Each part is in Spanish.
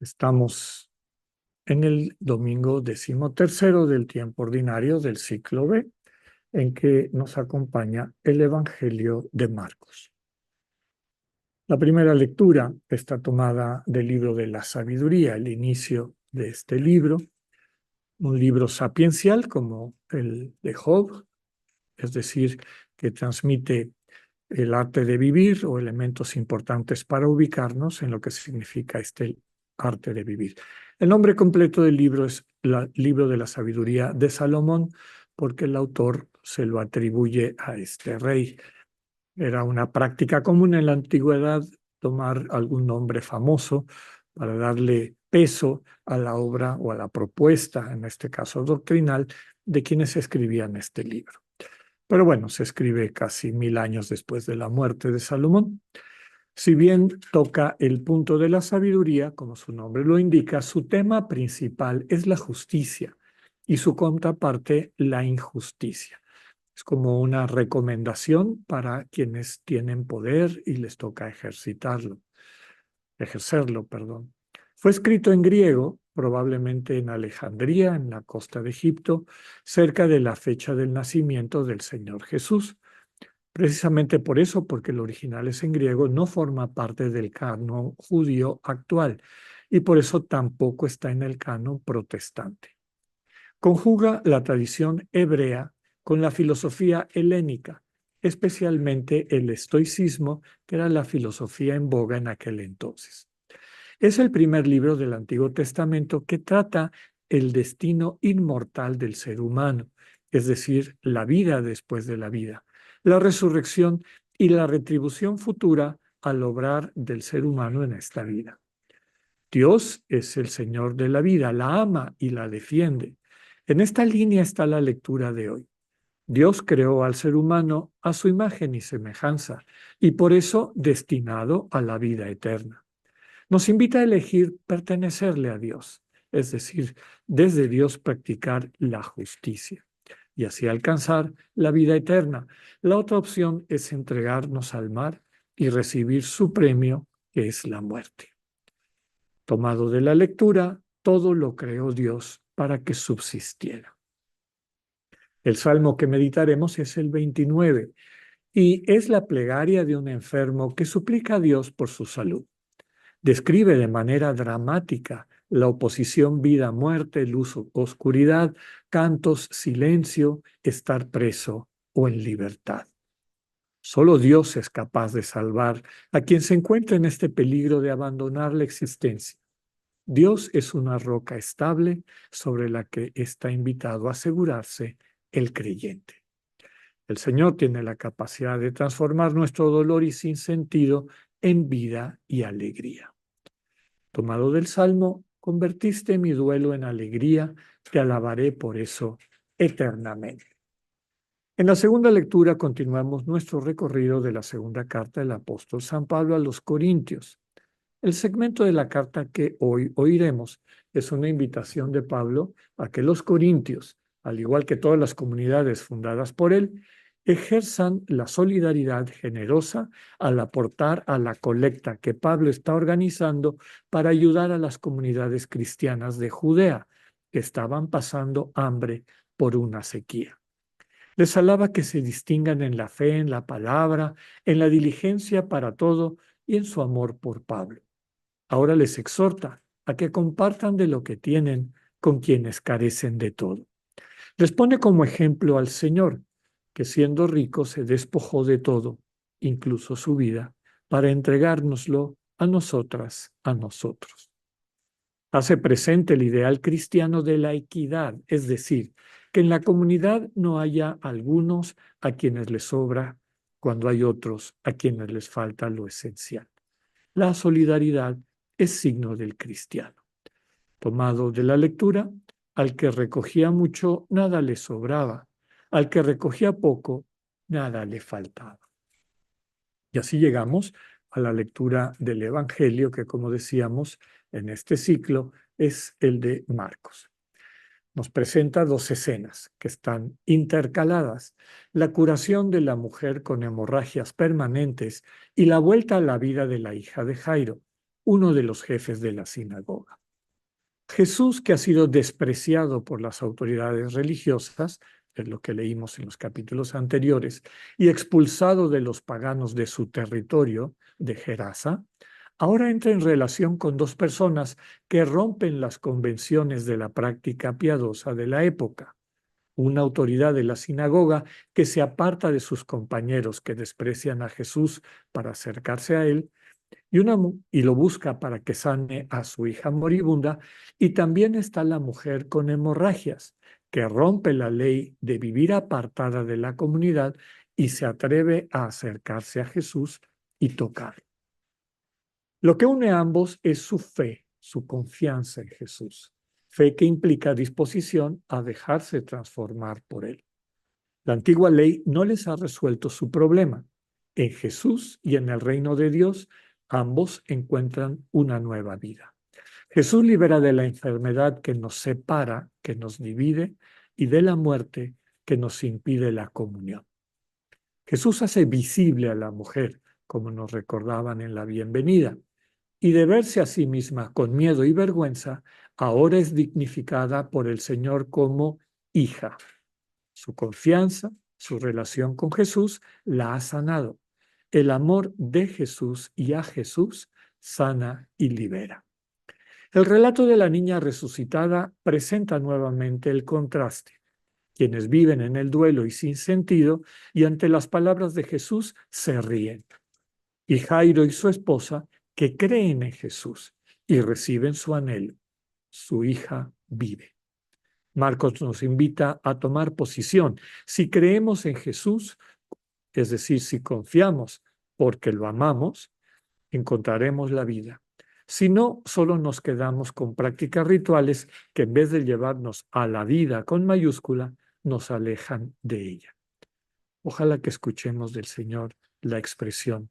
Estamos en el domingo 13º del tiempo ordinario del ciclo B, en que nos acompaña el Evangelio de Marcos. La primera lectura está tomada del libro de la sabiduría, el inicio de este libro, un libro sapiencial como el de Job, es decir, que transmite el arte de vivir o elementos importantes para ubicarnos en lo que significa este arte de vivir. El nombre completo del libro es Libro de la Sabiduría de Salomón, porque el autor se lo atribuye a este rey. Era una práctica común en la antigüedad tomar algún nombre famoso para darle peso a la obra o a la propuesta, en este caso doctrinal, de quienes escribían este libro. Pero bueno, se escribe casi 1000 años después de la muerte de Salomón. Si bien toca el punto de la sabiduría, como su nombre lo indica, su tema principal es la justicia y su contraparte la injusticia. Es como una recomendación para quienes tienen poder y les toca ejercerlo, perdón. Fue escrito en griego, probablemente en Alejandría, en la costa de Egipto, cerca de la fecha del nacimiento del Señor Jesús. Precisamente por eso, porque el original es en griego, no forma parte del canon judío actual y por eso tampoco está en el canon protestante. Conjuga la tradición hebrea con la filosofía helénica, especialmente el estoicismo, que era la filosofía en boga en aquel entonces. Es el primer libro del Antiguo Testamento que trata el destino inmortal del ser humano, es decir, la vida después de la vida, la resurrección y la retribución futura al obrar del ser humano en esta vida. Dios es el Señor de la vida, la ama y la defiende. En esta línea está la lectura de hoy. Dios creó al ser humano a su imagen y semejanza y por eso destinado a la vida eterna. Nos invita a elegir pertenecerle a Dios, es decir, desde Dios practicar la justicia y así alcanzar la vida eterna. La otra opción es entregarnos al mar y recibir su premio, que es la muerte. Tomado de la lectura, todo lo creó Dios para que subsistiera. El salmo que meditaremos es el 29 y es la plegaria de un enfermo que suplica a Dios por su salud. Describe de manera dramática la oposición vida-muerte, luz-oscuridad, cantos, silencio, estar preso o en libertad. Solo Dios es capaz de salvar a quien se encuentra en este peligro de abandonar la existencia. Dios es una roca estable sobre la que está invitado a asegurarse el creyente. El Señor tiene la capacidad de transformar nuestro dolor y sinsentido en vida y alegría. Tomado del Salmo, convertiste mi duelo en alegría, te alabaré por eso eternamente. En la segunda lectura continuamos nuestro recorrido de la segunda carta del apóstol San Pablo a los Corintios. El segmento de la carta que hoy oiremos es una invitación de Pablo a que los corintios, al igual que todas las comunidades fundadas por él, ejerzan la solidaridad generosa al aportar a la colecta que Pablo está organizando para ayudar a las comunidades cristianas de Judea, que estaban pasando hambre por una sequía. Les alaba que se distingan en la fe, en la palabra, en la diligencia para todo y en su amor por Pablo. Ahora les exhorta a que compartan de lo que tienen con quienes carecen de todo. Les pone como ejemplo al Señor, que siendo rico se despojó de todo, incluso su vida, para entregárnoslo a nosotras, a nosotros. Hace presente el ideal cristiano de la equidad, es decir, que en la comunidad no haya algunos a quienes les sobra cuando hay otros a quienes les falta lo esencial. La solidaridad es signo del cristiano. Tomado de la lectura, al que recogía mucho, nada le sobraba. Al que recogía poco, nada le faltaba. Y así llegamos a la lectura del Evangelio, que como decíamos, en este ciclo es el de Marcos. Nos presenta dos escenas que están intercaladas: la curación de la mujer con hemorragias permanentes y la vuelta a la vida de la hija de Jairo, uno de los jefes de la sinagoga. Jesús, que ha sido despreciado por las autoridades religiosas, es lo que leímos en los capítulos anteriores, y expulsado de los paganos de su territorio, de Gerasa, ahora entra en relación con dos personas que rompen las convenciones de la práctica piadosa de la época. Una autoridad de la sinagoga que se aparta de sus compañeros que desprecian a Jesús para acercarse a él, y lo busca para que sane a su hija moribunda, y también está la mujer con hemorragias, que rompe la ley de vivir apartada de la comunidad y se atreve a acercarse a Jesús y tocarlo. Lo que une a ambos es su fe, su confianza en Jesús, fe que implica disposición a dejarse transformar por él. La antigua ley no les ha resuelto su problema. En Jesús y en el reino de Dios, ambos encuentran una nueva vida. Jesús libera de la enfermedad que nos separa, que nos divide, y de la muerte que nos impide la comunión. Jesús hace visible a la mujer, como nos recordaban en la bienvenida, y de verse a sí misma con miedo y vergüenza, ahora es dignificada por el Señor como hija. Su confianza, su relación con Jesús la ha sanado. El amor de Jesús y a Jesús sana y libera. El relato de la niña resucitada presenta nuevamente el contraste. Quienes viven en el duelo y sin sentido, y ante las palabras de Jesús se ríen. Y Jairo y su esposa, que creen en Jesús y reciben su anhelo. Su hija vive. Marcos nos invita a tomar posición. Si creemos en Jesús, es decir, si confiamos porque lo amamos, encontraremos la vida. Si no, solo nos quedamos con prácticas rituales que en vez de llevarnos a la vida con mayúscula, nos alejan de ella. Ojalá que escuchemos del Señor la expresión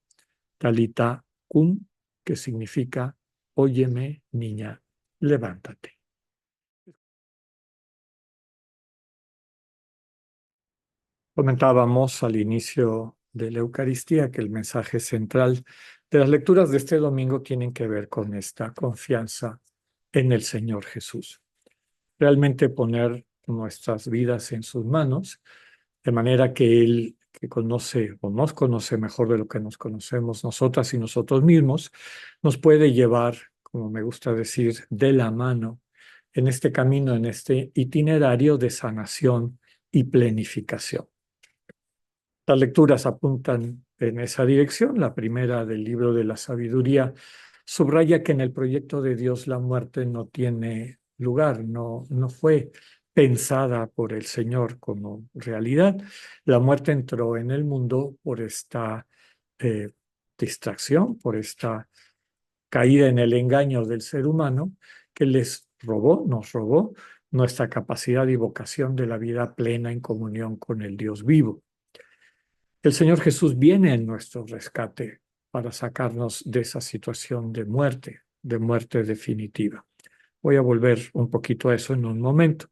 Talita cum, que significa óyeme, niña, levántate. Comentábamos al inicio de la Eucaristía que el mensaje central de las lecturas de este domingo tienen que ver con esta confianza en el Señor Jesús. Realmente poner nuestras vidas en sus manos, de manera que Él, que conoce o nos conoce mejor de lo que nos conocemos nosotras y nosotros mismos, nos puede llevar, como me gusta decir, de la mano en este camino, en este itinerario de sanación y plenificación. Las lecturas apuntan en esa dirección. La primera, del libro de la sabiduría, subraya que en el proyecto de Dios la muerte no tiene lugar, no fue pensada por el Señor como realidad. La muerte entró en el mundo por esta distracción, por esta caída en el engaño del ser humano que nos robó nuestra capacidad y vocación de la vida plena en comunión con el Dios vivo. El Señor Jesús viene en nuestro rescate para sacarnos de esa situación de muerte definitiva. Voy a volver un poquito a eso en un momento.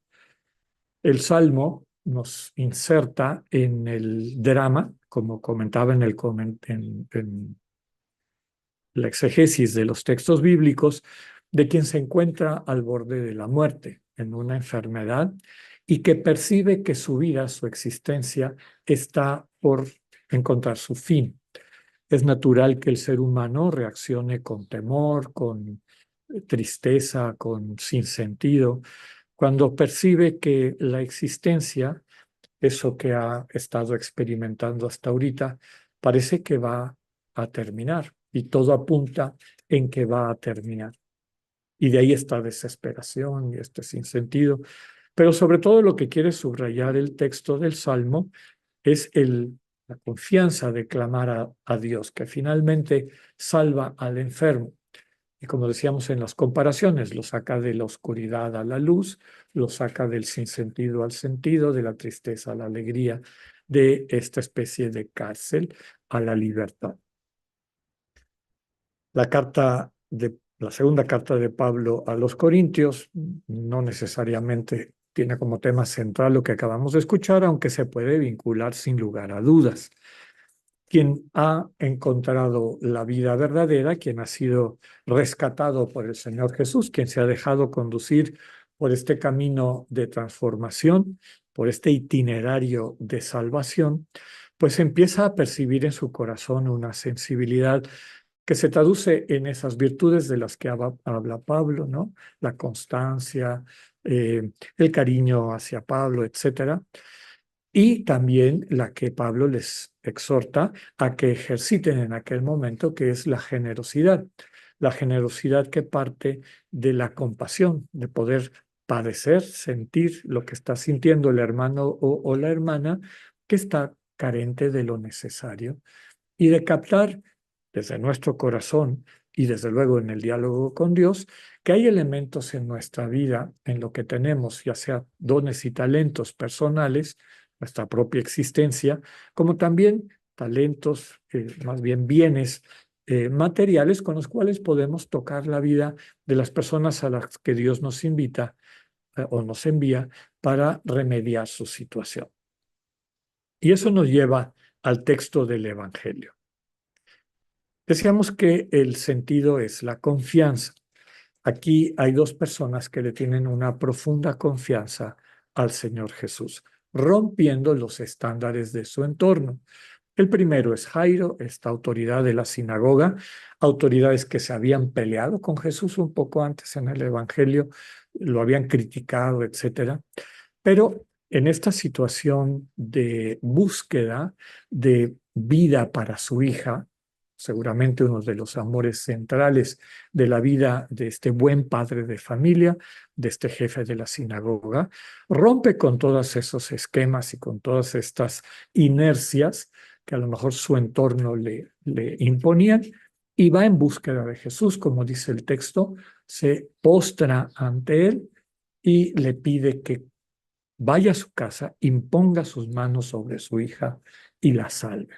El Salmo nos inserta en el drama, como comentaba en la exégesis de los textos bíblicos, de quien se encuentra al borde de la muerte, en una enfermedad, y que percibe que su vida, su existencia, está por encontrar su fin. Es natural que el ser humano reaccione con temor, con tristeza, con sinsentido, cuando percibe que la existencia, eso que ha estado experimentando hasta ahorita, parece que va a terminar y todo apunta en que va a terminar. Y de ahí esta desesperación y este sinsentido. Pero sobre todo lo que quiere subrayar el texto del Salmo es la confianza de clamar a Dios, que finalmente salva al enfermo. Y como decíamos en las comparaciones, lo saca de la oscuridad a la luz, lo saca del sinsentido al sentido, de la tristeza a la alegría, de esta especie de cárcel a la libertad. La segunda carta de Pablo a los Corintios no necesariamente tiene como tema central lo que acabamos de escuchar, aunque se puede vincular sin lugar a dudas. quien ha encontrado la vida verdadera, quien ha sido rescatado por el Señor Jesús, quien se ha dejado conducir por este camino de transformación, por este itinerario de salvación, pues empieza a percibir en su corazón una sensibilidad que se traduce en esas virtudes de las que habla Pablo, ¿no? La constancia, el cariño hacia Pablo, etcétera, y también la que Pablo les exhorta a que ejerciten en aquel momento, que es la generosidad que parte de la compasión, de poder padecer, sentir lo que está sintiendo el hermano o la hermana que está carente de lo necesario y de captar desde nuestro corazón y desde luego en el diálogo con Dios, que hay elementos en nuestra vida, en lo que tenemos, ya sea dones y talentos personales, nuestra propia existencia, como también talentos, más bien bienes materiales con los cuales podemos tocar la vida de las personas a las que Dios nos invita o nos envía para remediar su situación. Y eso nos lleva al texto del Evangelio. Decíamos que el sentido es la confianza. Aquí hay dos personas que le tienen una profunda confianza al Señor Jesús, rompiendo los estándares de su entorno. El primero es Jairo, esta autoridad de la sinagoga, autoridades que se habían peleado con Jesús un poco antes en el Evangelio, lo habían criticado, etcétera. Pero en esta situación de búsqueda de vida para su hija, seguramente uno de los amores centrales de la vida de este buen padre de familia, de este jefe de la sinagoga, rompe con todos esos esquemas y con todas estas inercias que a lo mejor su entorno le imponían y va en búsqueda de Jesús, como dice el texto, se postra ante él y le pide que vaya a su casa, imponga sus manos sobre su hija y la salve.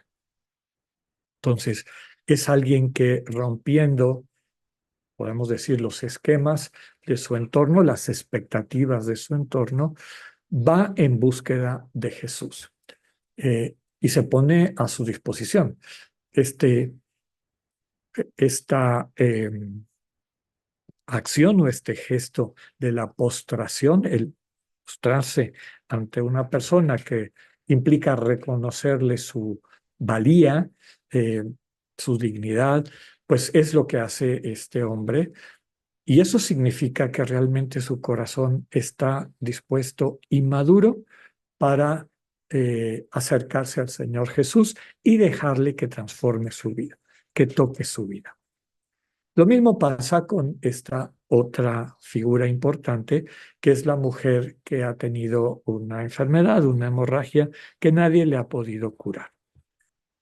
Entonces, es alguien que rompiendo, podemos decir, los esquemas de su entorno, las expectativas de su entorno, va en búsqueda de Jesús y se pone a su disposición. Esta acción o este gesto de la postración, el postrarse ante una persona que implica reconocerle su valía, eh, su dignidad, pues es lo que hace este hombre. Y eso significa que realmente su corazón está dispuesto y maduro para acercarse al Señor Jesús y dejarle que transforme su vida, que toque su vida. Lo mismo pasa con esta otra figura importante, que es la mujer que ha tenido una enfermedad, una hemorragia que nadie le ha podido curar.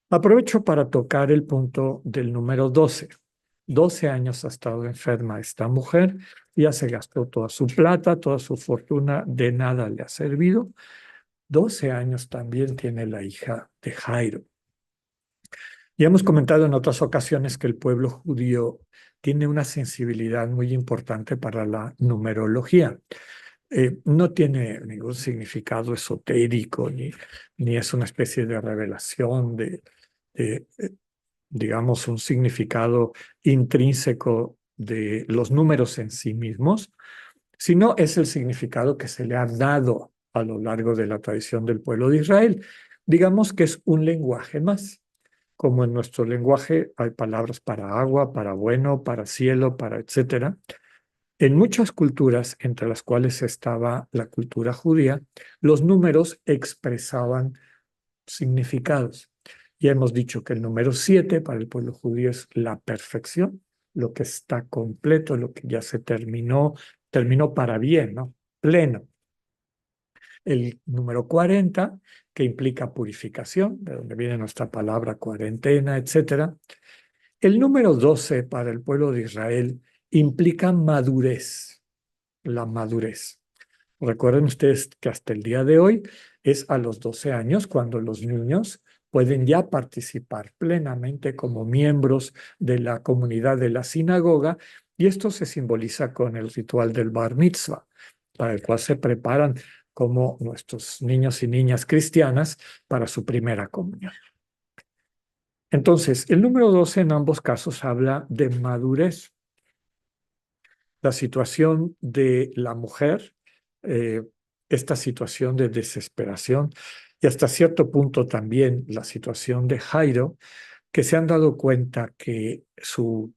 Aprovecho para tocar el punto del número 12. 12 años ha estado enferma esta mujer, ya se gastó toda su plata, toda su fortuna, de nada le ha servido. 12 años también tiene la hija de Jairo. Ya hemos comentado en otras ocasiones que el pueblo judío tiene una sensibilidad muy importante para la numerología. No tiene ningún significado esotérico, ni es una especie de revelación de, digamos, un significado intrínseco de los números en sí mismos, sino es el significado que se le ha dado a lo largo de la tradición del pueblo de Israel. Digamos que es un lenguaje más. Como en nuestro lenguaje hay palabras para agua, para bueno, para cielo, para etcétera. En muchas culturas, entre las cuales estaba la cultura judía, los números expresaban significados. Ya hemos dicho que el número 7 para el pueblo judío es la perfección, lo que está completo, lo que ya se terminó para bien, ¿no? Pleno. El número 40, que implica purificación, de donde viene nuestra palabra cuarentena, etcétera. El número 12 para el pueblo de Israel implica madurez, la madurez. Recuerden ustedes que hasta el día de hoy es a los 12 años cuando los niños pueden ya participar plenamente como miembros de la comunidad de la sinagoga, y esto se simboliza con el ritual del Bar Mitzvah, para el cual se preparan como nuestros niños y niñas cristianas para su primera comunión. Entonces, el número 12 en ambos casos habla de madurez. La situación de la mujer, eh, esta situación de desesperación y hasta cierto punto también la situación de Jairo, que se han dado cuenta que su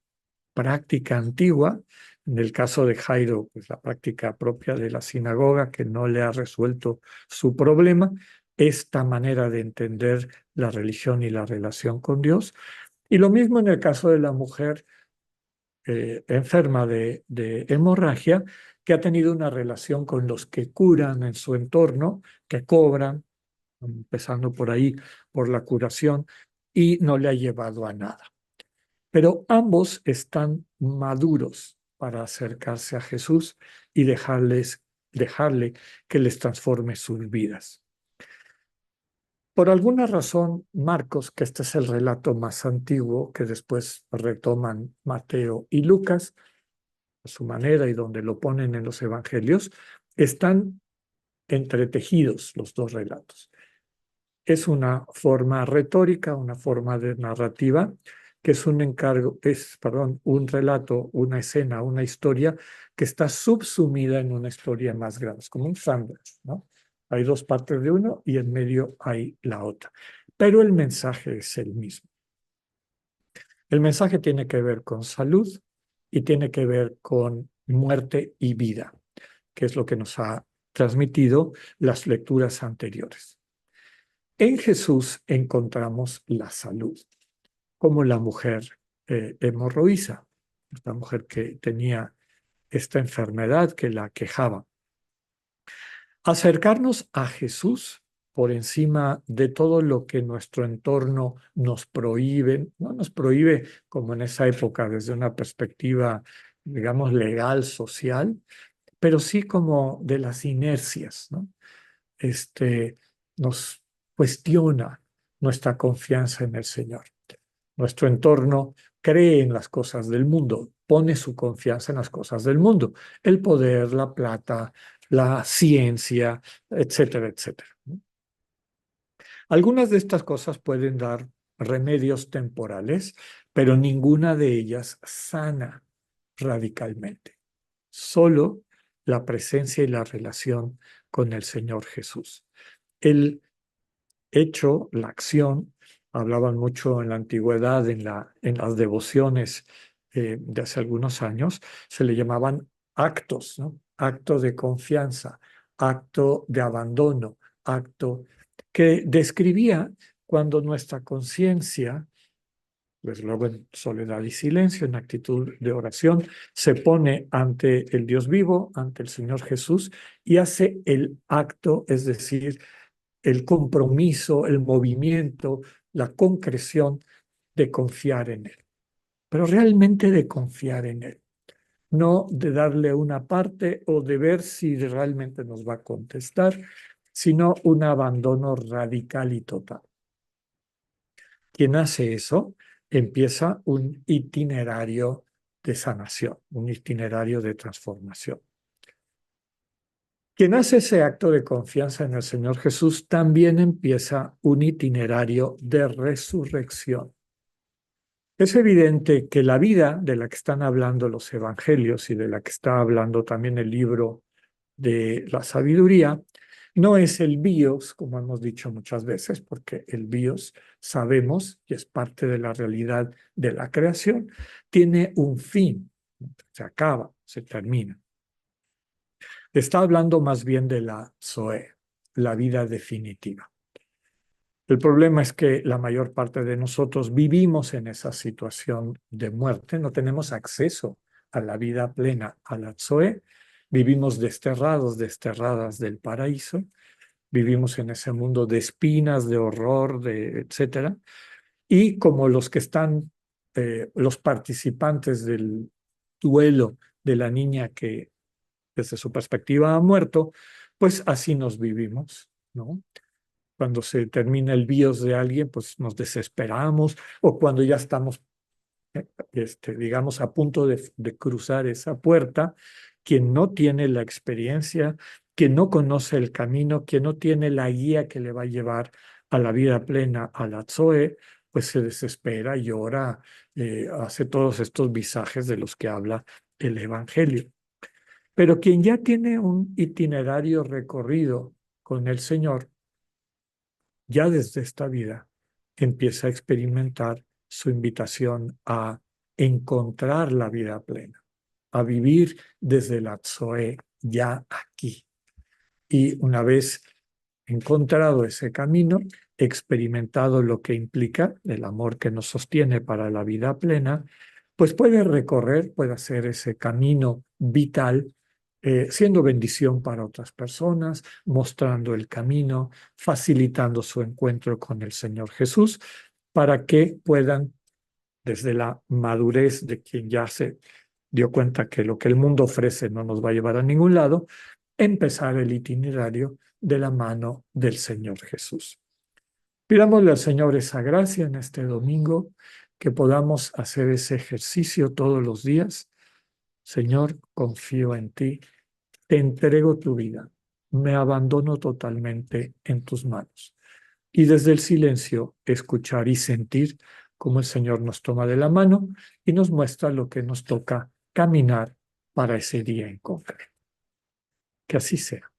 práctica antigua, en el caso de Jairo, pues la práctica propia de la sinagoga que no le ha resuelto su problema, esta manera de entender la religión y la relación con Dios. Y lo mismo en el caso de la mujer enferma de hemorragia, que ha tenido una relación con los que curan en su entorno, que cobran, empezando por ahí, por la curación, y no le ha llevado a nada. Pero ambos están maduros para acercarse a Jesús y dejarle que les transforme sus vidas. Por alguna razón, Marcos, que este es el relato más antiguo que después retoman Mateo y Lucas, a su manera y donde lo ponen en los evangelios, están entretejidos los dos relatos. Es una forma retórica, una forma de narrativa, que es un encargo, perdón, un relato, una escena, una historia que está subsumida en una historia más grande, es como un sándwich, ¿no? Hay dos partes de uno y en medio hay la otra. Pero el mensaje es el mismo. El mensaje tiene que ver con salud y tiene que ver con muerte y vida, que es lo que nos ha transmitido las lecturas anteriores. En Jesús encontramos la salud, como la mujer hemorroísa, esta mujer que tenía esta enfermedad que la aquejaba. Acercarnos a Jesús por encima de todo lo que nuestro entorno nos prohíbe, no nos prohíbe como en esa época desde una perspectiva, digamos, legal, social, pero sí como de las inercias, ¿no? Nos cuestiona nuestra confianza en el Señor. Nuestro entorno cree en las cosas del mundo, pone su confianza en las cosas del mundo, el poder, la plata, la ciencia, etcétera, etcétera. Algunas de estas cosas pueden dar remedios temporales, pero ninguna de ellas sana radicalmente. Solo la presencia y la relación con el Señor Jesús. El hecho, la acción, hablaban mucho en la antigüedad, en las devociones de hace algunos años, se le llamaban actos, ¿no? Acto de confianza, acto de abandono, acto que describía cuando nuestra conciencia, pues luego en soledad y silencio, en actitud de oración, se pone ante el Dios vivo, ante el Señor Jesús, y hace el acto, es decir, el compromiso, el movimiento, la concreción de confiar en Él, pero realmente de confiar en Él, no de darle una parte o de ver si realmente nos va a contestar, sino un abandono radical y total. Quien hace eso empieza un itinerario de sanación, un itinerario de transformación. Quien hace ese acto de confianza en el Señor Jesús también empieza un itinerario de resurrección. Es evidente que la vida de la que están hablando los evangelios y de la que está hablando también el libro de la sabiduría no es el bios, como hemos dicho muchas veces, porque el bios sabemos, y es parte de la realidad de la creación, tiene un fin, se acaba, se termina. Está hablando más bien de la Zoe, la vida definitiva. El problema es que la mayor parte de nosotros vivimos en esa situación de muerte, no tenemos acceso a la vida plena, a la Zoe, vivimos desterrados, desterradas del paraíso, vivimos en ese mundo de espinas, de horror, de etcétera, y como los que están, los participantes del duelo de la niña que desde su perspectiva ha muerto, pues así nos vivimos, ¿no? Cuando se termina el bios de alguien, pues nos desesperamos, o cuando ya estamos, digamos, a punto de cruzar esa puerta, quien no tiene la experiencia, quien no conoce el camino, quien no tiene la guía que le va a llevar a la vida plena, a la Zoe, pues se desespera, llora, hace todos estos visajes de los que habla el Evangelio. Pero quien ya tiene un itinerario recorrido con el Señor, ya desde esta vida, empieza a experimentar su invitación a encontrar la vida plena, a vivir desde la Zoe ya aquí. Y una vez encontrado ese camino, experimentado lo que implica el amor que nos sostiene para la vida plena, pues puede recorrer, puede hacer ese camino vital, siendo bendición para otras personas, mostrando el camino, facilitando su encuentro con el Señor Jesús, para que puedan, desde la madurez de quien ya se dio cuenta que lo que el mundo ofrece no nos va a llevar a ningún lado, empezar el itinerario de la mano del Señor Jesús. Pidámosle al Señor esa gracia en este domingo, que podamos hacer ese ejercicio todos los días. Señor, confío en ti, te entrego tu vida, me abandono totalmente en tus manos. Y desde el silencio, escuchar y sentir cómo el Señor nos toma de la mano y nos muestra lo que nos toca caminar para ese día en concreto. Que así sea.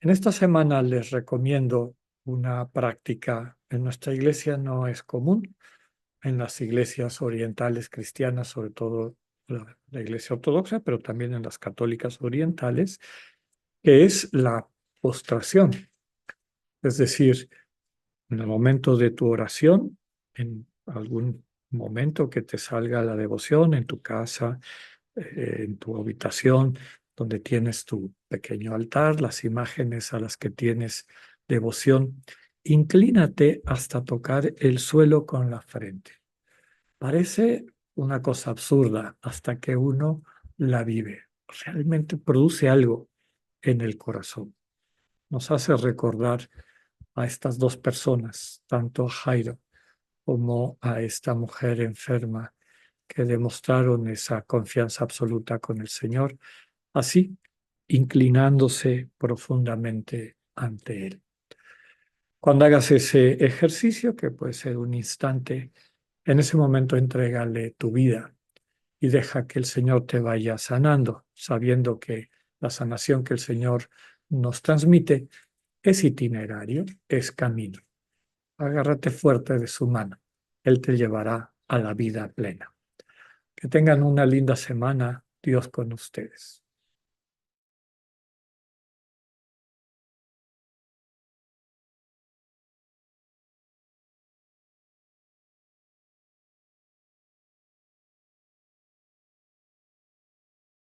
En esta semana les recomiendo una práctica. En nuestra iglesia no es común, en las iglesias orientales cristianas, sobre todo la iglesia ortodoxa, pero también en las católicas orientales, que es la postración. Es decir, en el momento de tu oración, en algún momento que te salga la devoción en tu casa, en tu habitación, donde tienes tu pequeño altar, las imágenes a las que tienes devoción, inclínate hasta tocar el suelo con la frente. Parece una cosa absurda hasta que uno la vive. Realmente produce algo en el corazón. Nos hace recordar a estas dos personas, tanto a Jairo como a esta mujer enferma, que demostraron esa confianza absoluta con el Señor, así inclinándose profundamente ante Él. Cuando hagas ese ejercicio, que puede ser un instante, en ese momento entrégale tu vida y deja que el Señor te vaya sanando, sabiendo que la sanación que el Señor nos transmite es itinerario, es camino. Agárrate fuerte de su mano. Él te llevará a la vida plena. Que tengan una linda semana. Dios con ustedes.